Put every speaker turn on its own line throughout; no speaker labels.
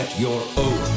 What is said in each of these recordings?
at your oath.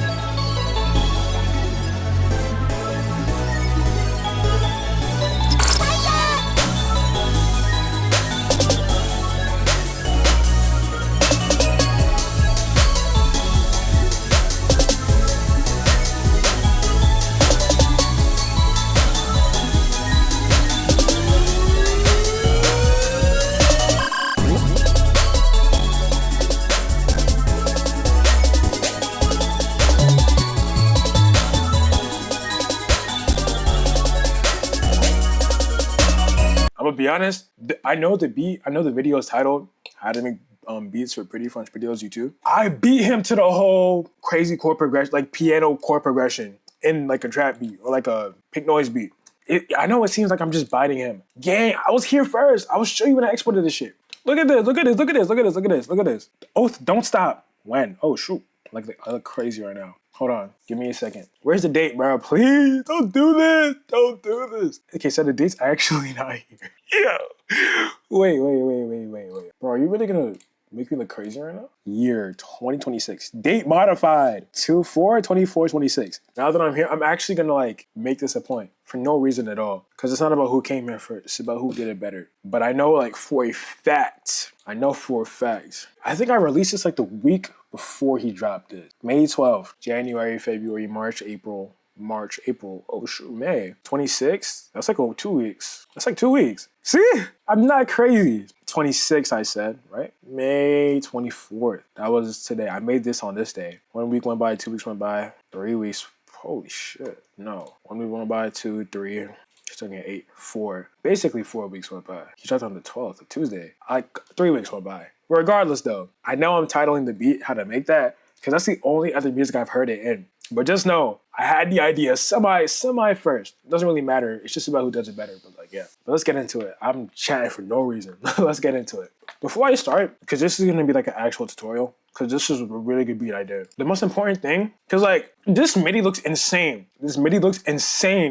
I'm gonna be honest. I know the beat. I know the video is titled "How to Make Beats for Prettifun PLU2." I beat him to the whole crazy chord progression, like piano chord progression, in like a trap beat or like a pink noise beat. I know it seems like I'm just biting him. Gang, I was here first. I will show you when I exported this shit. Look at this. Look at this. Look at this. Look at this. Look at this. Look at this. Oath, don't stop. When? Oh shoot. Like I look crazy right now. Hold on, give me a second. Where's the date, bro? Please, don't do this. Don't do this. Okay, so the date's actually not here. Yeah. Wait. Bro, are you really gonna make me look crazy right now? Year 2026. Date modified. 2/4/24/26. Now that I'm here, I'm actually gonna like make this a point for no reason at all. Because it's not about who came here first. It's about who did it better. But I know like for a fact. I think I released this like the week before he dropped it. May 12th, January, February, March, April. Oh shoot, May 26th. That's like 2 weeks. That's like 2 weeks. See, I'm not crazy. 26, I said, right? May 24th. That was today. I made this on this day. 1 week went by, 2 weeks went by, 3 weeks. Holy shit. No. 1 week went by, 2, 3. Just looking at 8, 4. Basically 4 weeks went by. He dropped on the 12th, a Tuesday. 3 weeks went by. Regardless though, I know I'm titling the beat How to Make That because that's the only other music I've heard it in. But just know, I had the idea semi first. It doesn't really matter. It's just about who does it better. But like, yeah. But let's get into it. I'm chatting for no reason. Let's get into it. Before I start, because this is going to be like an actual tutorial, because this is a really good beat I did. The most important thing, because like, this MIDI looks insane.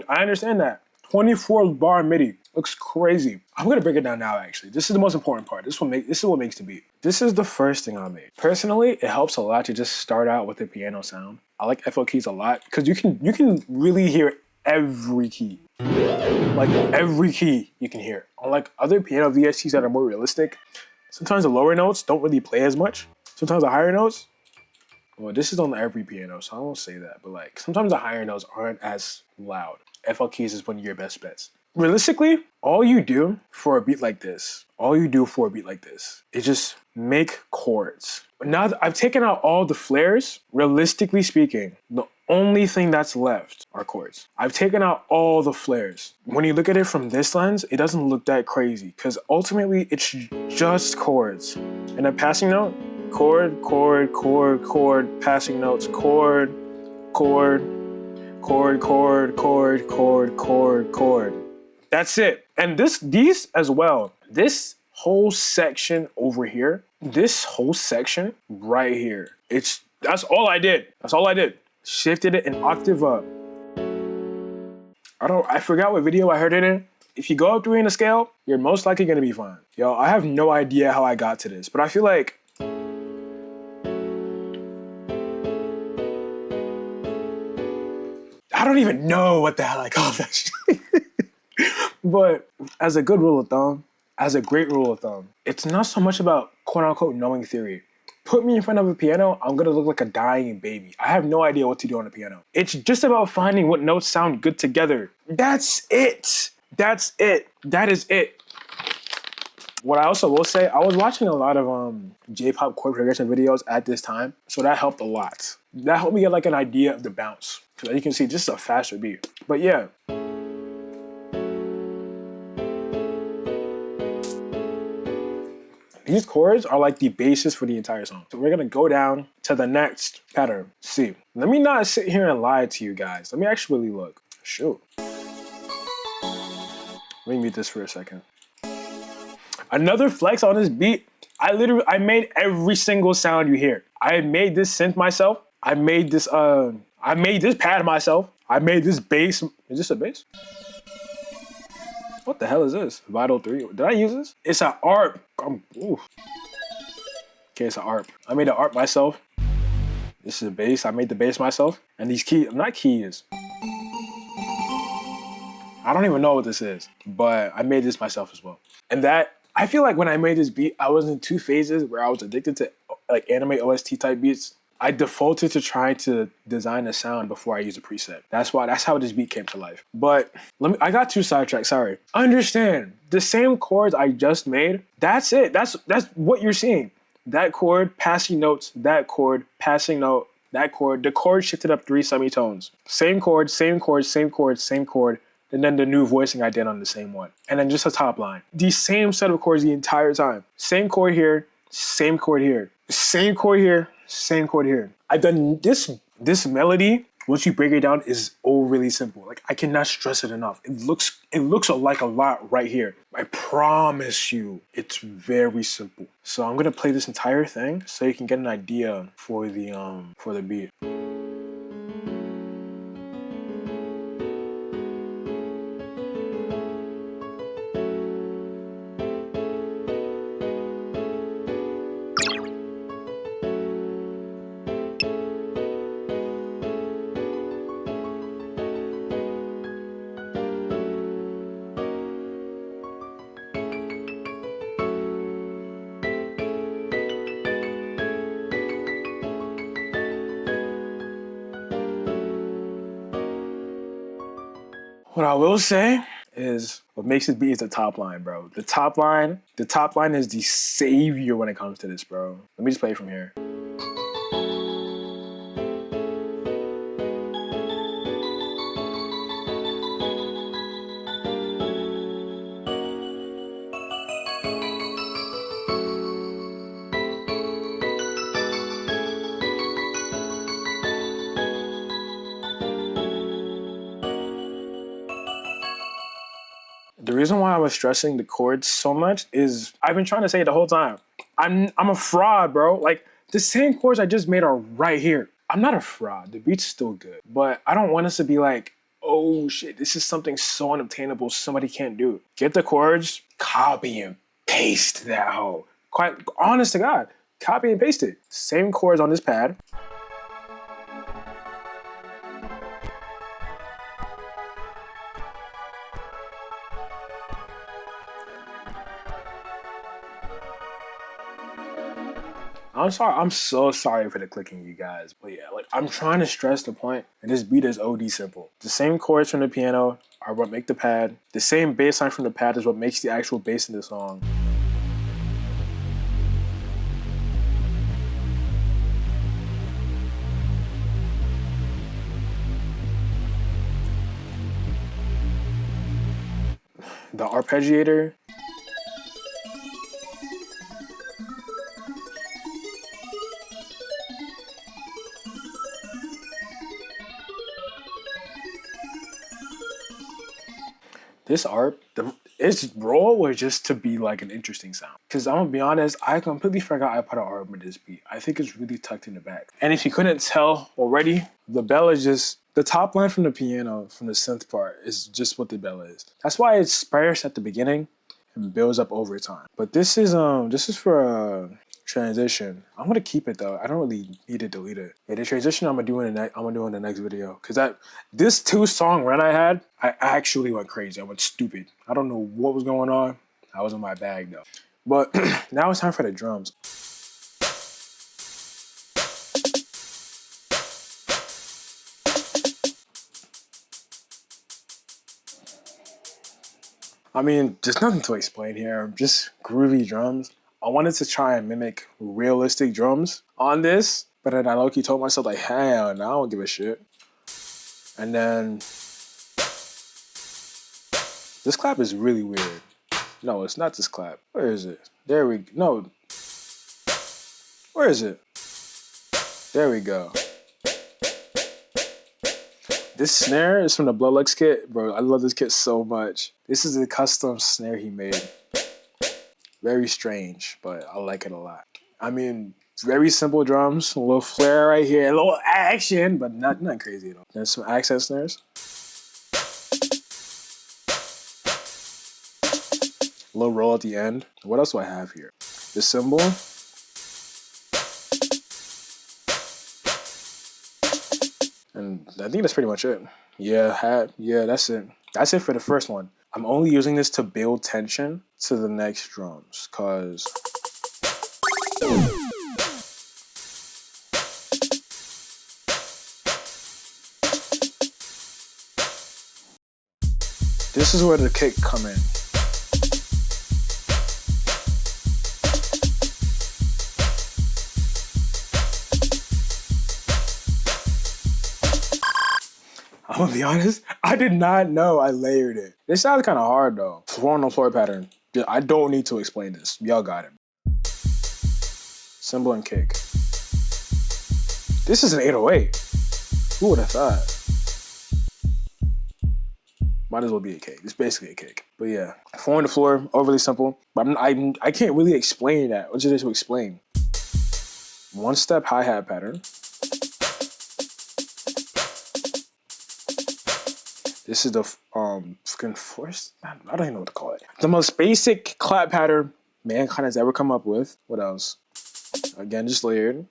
I understand that. 24 bar MIDI. Looks crazy. I'm gonna break it down now actually. This is the most important part. This is what makes the beat. This is the first thing I made. Personally, it helps a lot to just start out with the piano sound. I like FL keys a lot because you can really hear every key. Like every key you can hear. Unlike other piano VSTs that are more realistic, sometimes the lower notes don't really play as much. Sometimes the higher notes, well, this is on every piano, so I won't say that, but like sometimes the higher notes aren't as loud. FL keys is one of your best bets. Realistically, all you do for a beat like this is just make chords. Now that I've taken out all the flares, realistically speaking, the only thing that's left are chords. I've taken out all the flares. When you look at it from this lens, it doesn't look that crazy because ultimately it's just chords. And a passing note, chord, passing notes, chord. That's it. And these as well. This whole section over here, this whole section right here. That's all I did. Shifted it an octave up. I forgot what video I heard it in. If you go up 3 in the scale, you're most likely gonna be fine. Yo, I have no idea how I got to this, but I feel like I don't even know what the hell I call that shit. But as a great rule of thumb, it's not so much about quote unquote knowing theory. Put me in front of a piano, I'm gonna look like a dying baby. I have no idea what to do on a piano. It's just about finding what notes sound good together. That's it. That is it. What I also will say, I was watching a lot of J-pop chord progression videos at this time, so that helped a lot. That helped me get like an idea of the bounce. Because as you can see, just a faster beat. But yeah. These chords are like the basis for the entire song. So we're gonna go down to the next pattern, C. Let me not sit here and lie to you guys. Let me actually look. Shoot. Let me mute this for a second. Another flex on this beat, I made every single sound you hear. I made this synth myself. I made this pad myself. I made this bass. Is this a bass? What the hell is this? Vital 3. Did I use this? It's an ARP. Okay, it's an ARP. I made an ARP myself. This is a bass. I made the bass myself. And these keys, not keys. I don't even know what this is, but I made this myself as well. And that, I feel like when I made this beat, I was in two phases where I was addicted to like anime OST type beats. I defaulted to trying to design a sound before I use a preset. That's how this beat came to life. But I got too sidetracked, sorry. Understand, the same chords I just made, that's it. That's what you're seeing. That chord, passing notes, that chord, passing note, that chord. The chord shifted up 3 semitones. Same chord, same chord, same chord, same chord. And then the new voicing I did on the same one. And then just a top line. The same set of chords the entire time. Same chord here, same chord here. Same chord here, same chord here. I've done this melody, once you break it down, is overly simple. Like, I cannot stress it enough. It looks like a lot right here. I promise you, it's very simple. So I'm gonna play this entire thing so you can get an idea for the beat. What I will say is what makes this beat is the top line, bro. The top line is the savior when it comes to this, bro. Let me just play it from here. The reason why I was stressing the chords so much is I've been trying to say it the whole time. I'm a fraud, bro. Like, the same chords I just made are right here. I'm not a fraud. The beat's still good. But I don't want us to be like, oh shit, this is something so unobtainable somebody can't do. Get the chords, copy and paste that hoe. Quite honest to God, copy and paste it. Same chords on this pad. I'm sorry. I'm so sorry for the clicking, you guys. But yeah, like, I'm trying to stress the point, and this beat is OD simple. The same chords from the piano are what make the pad. The same bass line from the pad is what makes the actual bass in the song. The arpeggiator. This its role was just to be like an interesting sound. Because I'm gonna be honest, I completely forgot I put an arp in this beat. I think it's really tucked in the back. And if you couldn't tell already, the bell is just, the top line from the piano, from the synth part, is just what the bell is. That's why it's sparse at the beginning and builds up over time. But this is for transition. I'm gonna keep it though. I don't really need to delete it. Yeah, the transition I'm gonna do in the next video. Cause this 2-song run I had, I actually went crazy. I went stupid. I don't know what was going on. I was in my bag though. But now it's time for the drums. I mean, there's nothing to explain here. Just groovy drums. I wanted to try and mimic realistic drums on this, but then I low-key told myself, like, hell no, I don't give a shit. And then this clap is really weird. No, it's not this clap. Where is it? There we go. No. Where is it? There we go. This snare is from the Blowlex kit. Bro, I love this kit so much. This is a custom snare he made. Very strange, but I like it a lot. I mean, very simple drums, a little flair right here, a little action, but not crazy at all. There's some accent snares. A little roll at the end. What else do I have here? The cymbal. And I think that's pretty much it. Yeah, that's it. That's it for the first one. I'm only using this to build tension to the next drums, cause this is where the kick come in. I'm gonna be honest, I did not know I layered it. This sounds kind of hard though. 4 on the floor pattern. I don't need to explain this. Y'all got it. Cymbal and kick. This is an 808. Who would have thought? Might as well be a kick. It's basically a kick. But yeah, 4 on the floor, overly simple. But I can't really explain that. What's there to explain? 1-step hi-hat pattern. This is the fucking force. I don't even know what to call it. The most basic clap pattern mankind has ever come up with. What else? Again, just layered.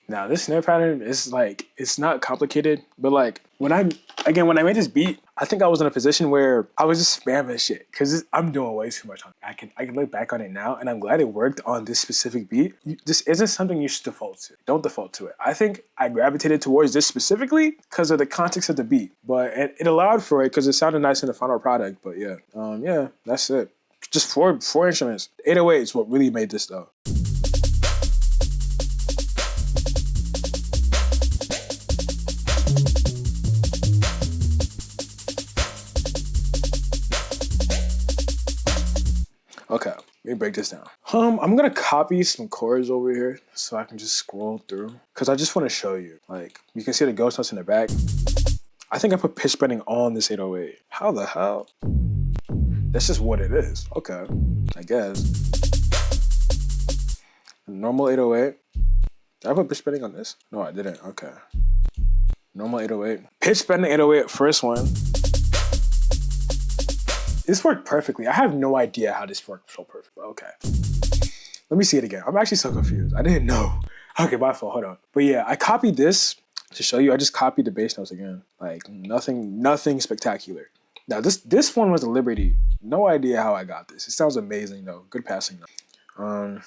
Now this snare pattern is like, it's not complicated, but like when I made this beat, I think I was in a position where I was just spamming shit because I'm doing way too much on it. I can look back on it now and I'm glad it worked on this specific beat. This isn't something you should default to. Don't default to it. I think I gravitated towards this specifically because of the context of the beat, but it allowed for it because it sounded nice in the final product. But yeah, yeah, that's it. Just four instruments. 808 is what really made this though. Okay, let me break this down. I'm gonna copy some chords over here so I can just scroll through because I just want to show you. Like, you can see the ghost notes in the back. I think I put pitch bending on this 808. How the hell? That's just what it is. Okay, I guess. Normal 808. Did I put pitch bending on this? No, I didn't. Okay. Normal 808. Pitch bending 808, first one. This worked perfectly. I have no idea how this worked so perfectly. Okay. Let me see it again. I'm actually so confused. I didn't know. Okay, my fault. Hold on. But yeah, I copied this to show you. I just copied the bass notes again. Like nothing spectacular. Now this one was a Liberty. No idea how I got this. It sounds amazing though. Good passing note.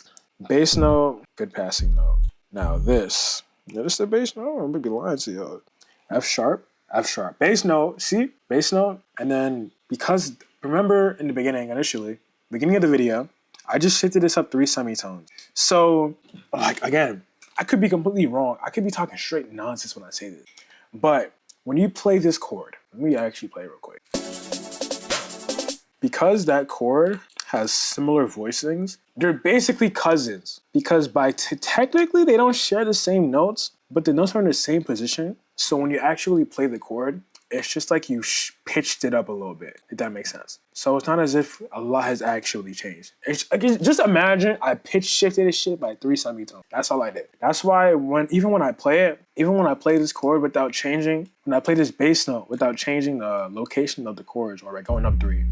Bass note, good passing note. Now this. Is this the bass note? I might be lying to you. F sharp. Bass note. See? Bass note. And then because remember in the beginning of the video, I just shifted this up 3 semitones. So, like, again, I could be completely wrong. I could be talking straight nonsense when I say this. But when you play this chord, let me actually play it real quick. Because that chord has similar voicings, they're basically cousins. Because technically they don't share the same notes, but the notes are in the same position. So when you actually play the chord, it's just like you pitched it up a little bit, if that makes sense. So it's not as if a lot has actually changed. Just imagine I pitch shifted this shit by 3 semitones. That's all I did. That's why even when I play this chord without changing, when I play this bass note without changing the location of the chords or like going up 3,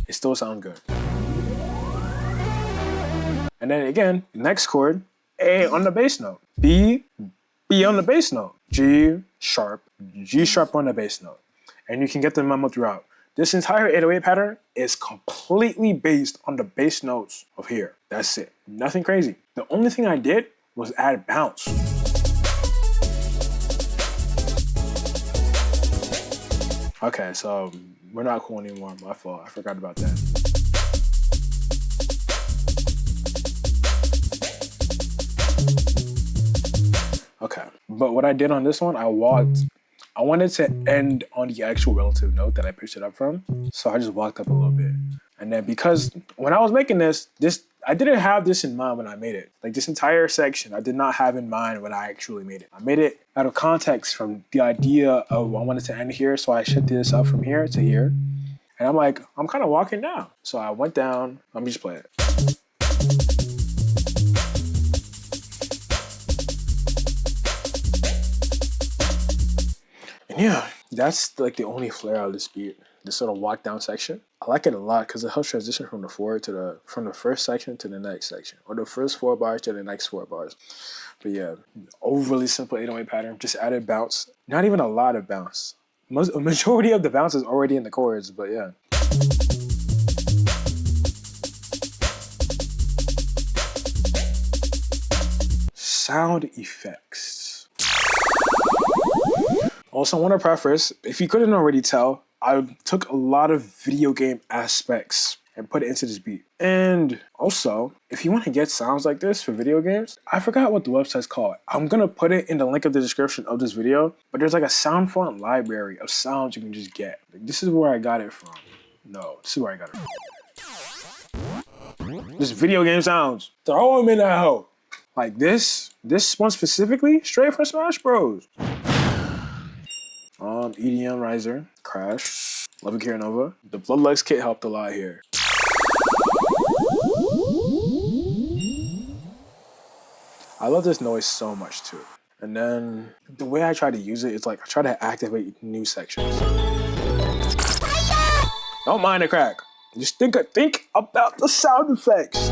it still sounds good. And then again, next chord, A on the bass note, B on the bass note, G sharp on the bass note. And you can get the memo throughout. This entire 808 pattern is completely based on the bass notes of here. That's it. Nothing crazy. The only thing I did was add bounce. Okay, so we're not cool anymore. My fault. I forgot about that. Okay, but what I did on this one, I wanted to end on the actual relative note that I pitched it up from. So I just walked up a little bit. And then because when I was making this, I didn't have this in mind when I made it. Like this entire section, I did not have in mind when I actually made it. I made it out of context from the idea of I wanted to end here. So I shifted this up from here to here. And I'm like, I'm kind of walking down. So I went down, let me just play it. And That's like the only flair out of this beat. This sort of walk down section. I like it a lot because it helps transition from the first section to the next section, or the first 4 bars to the next 4 bars. But yeah, overly simple 808 pattern. Just added bounce. Not even a lot of bounce. A majority of the bounce is already in the chords, but yeah. Sound effects. Also, I want to preface, if you couldn't already tell, I took a lot of video game aspects and put it into this beat. And also, if you want to get sounds like this for video games, I forgot what the website's called. I'm going to put it in the link of the description of this video, but there's like a sound font library of sounds you can just get. Like, this is where I got it from. No, this is where I got it from. Just video game sounds. Throw them in that hoe. Like this one specifically, straight from Smash Bros. EDM Riser, Crash, Love Akira Nova. The Bloodlux kit helped a lot here. I love this noise so much too. And then the way I try to use it is like I try to activate new sections. Don't mind the crack. Just think about the sound effects.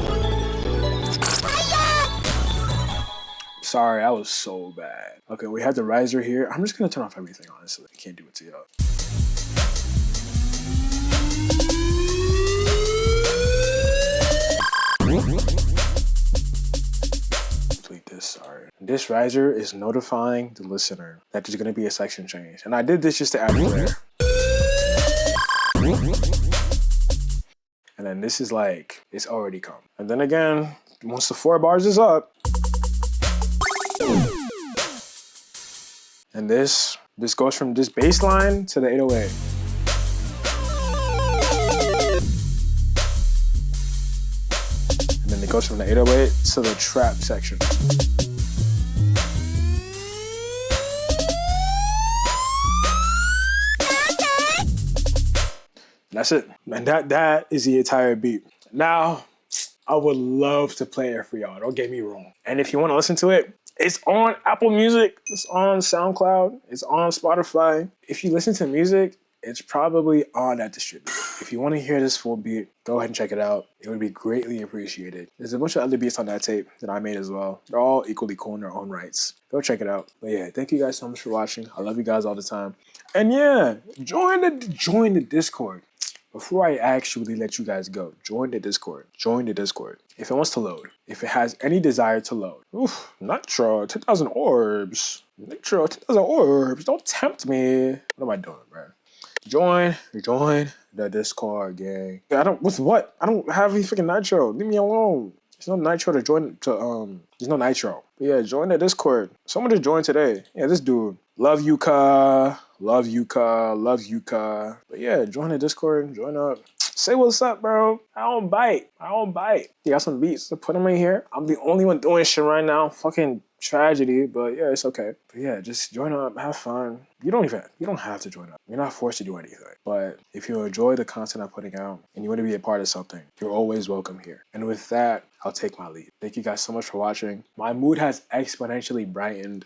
Sorry, that was so bad. Okay, we have the riser here. I'm just gonna turn off everything, honestly. I can't do it to y'all. Complete this, sorry. This riser is notifying the listener that there's gonna be a section change. And I did this just to add flair. And then this is like, it's already come. And then again, once the 4 bars is up, and this goes from this bass line to the 808. And then it goes from the 808 to the trap section. And that's it. And that is the entire beat. Now, I would love to play it for y'all, don't get me wrong. And if you want to listen to it, it's on Apple Music, it's on SoundCloud, it's on Spotify. If you listen to music, it's probably on that distributor. If you want to hear this full beat, go ahead and check it out. It would be greatly appreciated. There's a bunch of other beats on that tape that I made as well. They're all equally cool in their own rights. Go check it out. But yeah, thank you guys so much for watching. I love you guys all the time. And yeah, join the Discord. Before I actually let you guys go, join the Discord. Join the Discord. If it wants to load, if it has any desire to load. Oof, Nitro, 10,000 orbs. Nitro, 10,000 orbs. Don't tempt me. What am I doing, bro? Join the Discord, gang. With what? I don't have any freaking Nitro. Leave me alone. There's no Nitro to join, there's no Nitro. But yeah, join the Discord. Someone just joined today. Yeah, this dude. Love Yuka. Love Yuka. Love Yuka. But yeah, join the Discord. Join up. Say what's up, bro. I don't bite. You got some beats to put them in here. I'm the only one doing shit right now. Fucking tragedy, but yeah, it's okay. But yeah, just join up, have fun. You don't have to join up. You're not forced to do anything. But if you enjoy the content I'm putting out and you want to be a part of something, you're always welcome here. And with that, I'll take my leave. Thank you guys so much for watching. My mood has exponentially brightened.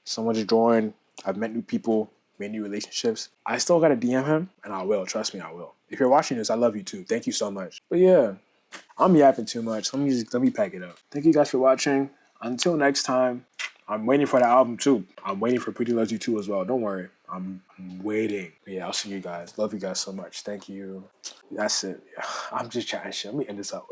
Someone just joined. I've met new people, made new relationships. I still gotta DM him, and I will. Trust me, I will. If you're watching this, I love you too. Thank you so much. But yeah, I'm yapping too much. Let me pack it up. Thank you guys for watching. Until next time, I'm waiting for the album too. I'm waiting for Prettifun 2 as well. Don't worry. I'm waiting. But yeah, I'll see you guys. Love you guys so much. Thank you. That's it. I'm just chatting shit. Let me end this up.